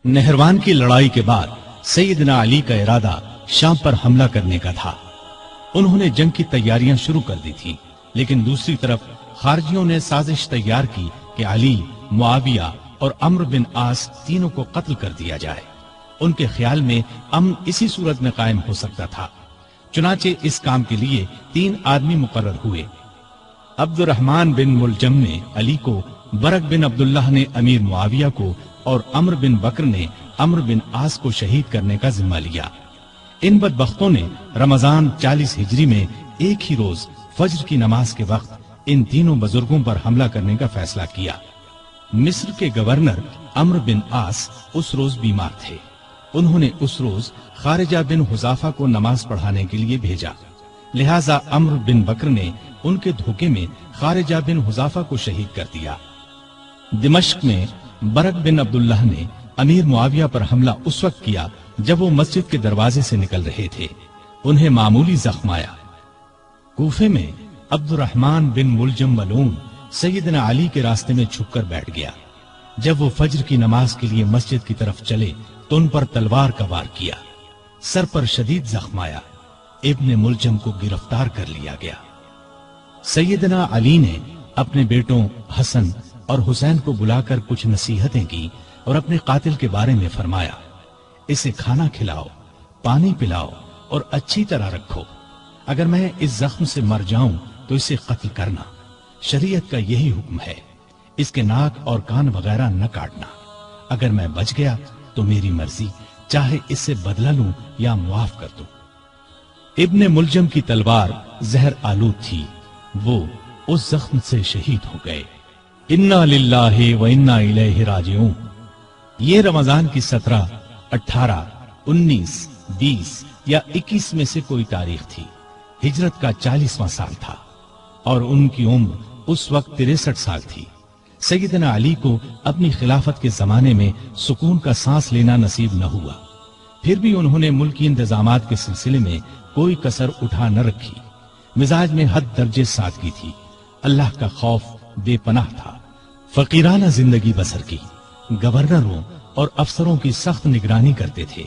नहरवान की लड़ाई के बाद सैयदना अली का इरादा शाम पर हमला करने का था। उन्होंने जंग की तैयारियां शुरू कर दी थी, लेकिन दूसरी तरफ खारजियों ने साजिश तैयार की कि अली, मुआविया और अम्र बिन आस तीनों को कत्ल कर दिया जाए। उनके ख्याल में अमन इसी सूरत में कायम हो सकता था। चुनाचे इस काम के लिए 3 आदमी मुकर्रर हुए। अब्दुर्रहमान बिन मुलजम ने अली को, बरक बिन अब्दुल्लाह ने अमीर मुआविया को और अम्र बिन बकर ने अम्र बिन आस को शहीद करने का जिम्मा लिया। इन बदबख्तों ने रमजान 40 हिजरी में एक ही रोज फज्र की नमाज के वक्त इन तीनों बुजुर्गों पर हमला करने का फैसला किया। मिस्र के गवर्नर अम्र बिन आस उस रोज बीमार थे। उन्होंने उस रोज खारिजा बिन हुजाफा को नमाज पढ़ाने के लिए भेजा। लिहाजा अम्र बिन बकर ने उनके धोखे में खारिजा बिन हुजाफा को शहीद कर दिया। दिमश्क में बरक बिन अब्दुल्लाह ने अमीर मुआविया पर हमला उस वक्त किया जब वो मस्जिद के दरवाजे से निकल रहे थे। उन्हें मामूली जख्म आया। कूफे में अब्दुर्रहमान बिन मुलजम मलून सैयदना अली के रास्ते में छुपकर बैठ गया। जब वो फज्र की नमाज के लिए मस्जिद की तरफ चले तो उन पर तलवार का वार किया। सर पर शदीद जख्म आया। इब्ने मुलजम को गिरफ्तार कर लिया गया। सैयदना अली ने अपने बेटों हसन और हुसैन को बुलाकर कुछ नसीहतें की और अपने कातिल के बारे में फरमाया, इसे खाना खिलाओ, पानी पिलाओ और अच्छी तरह रखो। अगर मैं इस जख्म से मर जाऊं तो इसे कत्ल करना। शरीयत का यही हुक्म है। इसके नाक और कान वगैरह न काटना। अगर मैं बच गया तो मेरी मर्जी, चाहे इससे बदला लूं या मुआफ कर दूं। इब्ने मुलजम की तलवार जहर आलूद थी। वो उस जख्म से शहीद हो गए। इन्ना लिल्लाहि व इन्ना इलैहि राजिऊन। ये रमजान की 17, 18, 19, 20 या 21 में से कोई तारीख थी। हिजरत का 40वां साल था और उनकी उम्र उस वक्त 63 साल थी। सैयदना अली को अपनी खिलाफत के जमाने में सुकून का सांस लेना नसीब न हुआ। फिर भी उन्होंने मुल्की इंतजामात के सिलसिले में कोई कसर उठा न रखी। मिजाज में हद दर्जे सादगी थी। अल्लाह का खौफ बेपनाह था। फकीराना जिंदगी बसर की। गवर्नरों और अफसरों की सख्त निगरानी करते थे।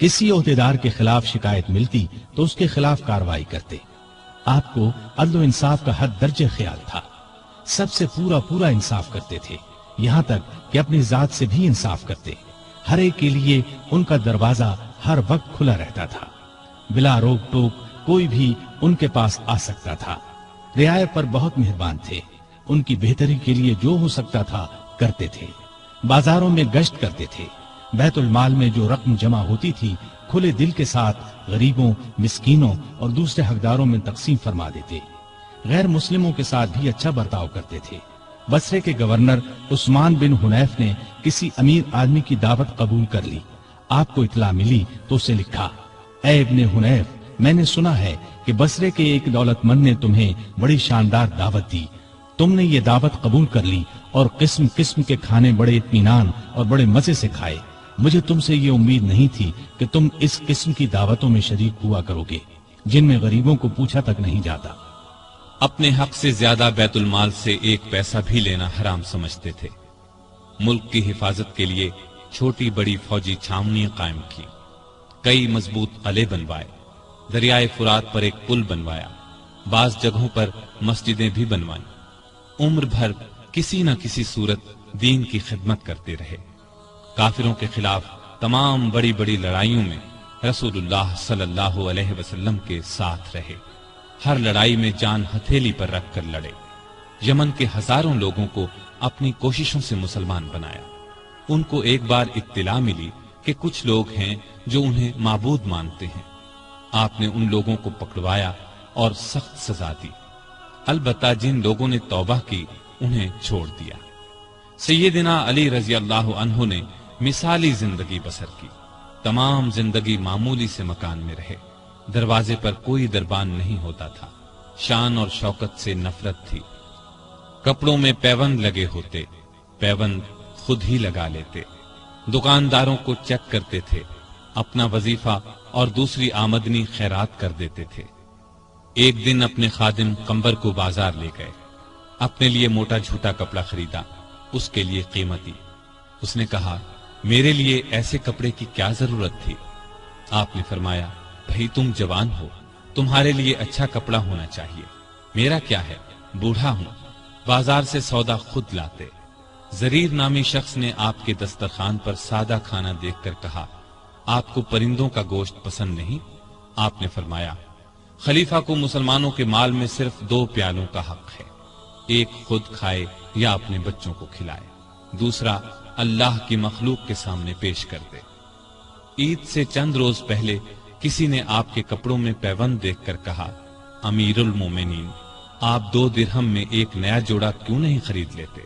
किसी ओहदेदार के खिलाफ शिकायत मिलती तो उसके खिलाफ कार्रवाई करते। आपको अदल इंसाफ का हद दर्जे ख्याल था। सबसे पूरा इंसाफ करते थे, यहाँ तक कि अपनी जात से भी इंसाफ करते। हर एक के लिए उनका दरवाजा हर वक्त खुला रहता था। बिला रोक टोक कोई भी उनके पास आ सकता था। रियाया पर बहुत मेहरबान थे। उनकी बेहतरी के लिए जो हो सकता था करते थे। बाजारों में गश्त करते थे। बैतुल माल में जो रकम जमा होती थी खुले दिल के साथ गरीबों, मिस्कीनों और दूसरे हकदारों में तकसीम फरमा देते। गैर मुस्लिमों के साथ भी अच्छा बर्ताव करते थे। बसरे के गवर्नर उस्मान बिन हुनैफ ने किसी अमीर आदमी की दावत कबूल कर ली। आपको इत्ला मिली तो उसे लिखा, ऐ इब्ने हुनैफ, मैंने सुना है कि बसरे के एक दौलतमंद ने तुम्हें बड़ी शानदार दावत दी। तुमने ये दावत कबूल कर ली और किस्म किस्म के खाने बड़े इत्मीनान और बड़े मजे से खाए। मुझे तुमसे ये उम्मीद नहीं थी कि तुम इस किस्म की दावतों में शरीक हुआ करोगे जिनमें गरीबों को पूछा तक नहीं जाता। अपने हक से ज्यादा बैतुल माल से एक पैसा भी लेना हराम समझते थे। मुल्क की हिफाजत के लिए छोटी बड़ी फौजी छावनियां कायम की। कई मजबूत किले बनवाए। दरियाए फुरात पर एक पुल बनवाया। बाज जगहों पर मस्जिदें भी बनवाई। उम्र भर किसी न किसी सूरत दीन की खिदमत करते रहे। काफिरों के खिलाफ तमाम बड़ी बड़ी लड़ाइयों में रसूलुल्लाह सल्लल्लाहु अलैहि वसल्लम के साथ रहे। हर लड़ाई में जान हथेली पर रखकर लड़े। यमन के हजारों लोगों को अपनी कोशिशों से मुसलमान बनाया। उनको एक बार इत्तिला मिली कि कुछ लोग हैं जो उन्हें माबूद मानते हैं। आपने उन लोगों को पकड़वाया और सख्त सजा दी। अलबत्ता जिन लोगों ने तौबा की उन्हें छोड़ दिया। सैयदना अली रजी अल्लाह अन्हु ने मिसाली जिंदगी बसर की। तमाम जिंदगी मामूली से मकान में रहे। दरवाजे पर कोई दरबान नहीं होता था। शान और शौकत से नफरत थी। कपड़ों में पैबंद लगे होते, पैबंद खुद ही लगा लेते। दुकानदारों को चेक करते थे। अपना वजीफा और दूसरी आमदनी खैरात कर देते थे। एक दिन अपने खादिम कंबर को बाजार ले गए। अपने लिए मोटा झूठा कपड़ा खरीदा, उसके लिए कीमती। उसने कहा, میرے لیے ایسے کپڑے کی کیا ضرورت تھی؟ آپ نے فرمایا بھئی تم جوان ہو، تمہارے لیے اچھا کپڑا ہونا چاہیے، میرا کیا ہے، بوڑھا ہوں، بازار سے سودا خود لاتے۔ زریر نامی شخص نے آپ کے دسترخوان پر سادہ کھانا دیکھ کر کہا آپ کو پرندوں کا گوشت پسند نہیں؟ آپ نے فرمایا خلیفہ کو مسلمانوں کے مال میں صرف 2 پیالوں کا حق ہے، ایک خود کھائے یا اپنے بچوں کو کھلائے، دوسرا اللہ کی مخلوق کے سامنے پیش کر دے۔ عید سے چند روز پہلے کسی نے آپ کے کپڑوں میں پیوند دیکھ کر کہا امیر المومنین، آپ 2 درہم میں ایک نیا جوڑا کیوں نہیں خرید لیتے؟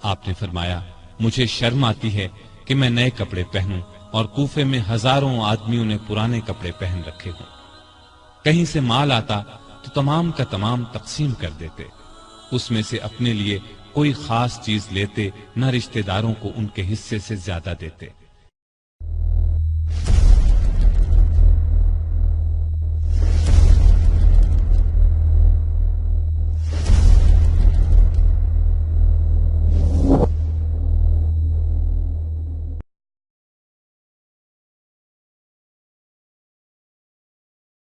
آپ نے فرمایا مجھے شرم آتی ہے کہ میں نئے کپڑے پہنوں اور کوفے میں ہزاروں آدمیوں نے پرانے کپڑے پہن رکھے ہوں۔ کہیں سے مال آتا تو تمام کا تمام تقسیم کر دیتے، اس میں سے اپنے لیے کوئی خاص چیز لیتے، نہ رشتہ داروں کو ان کے حصے سے زیادہ دیتے۔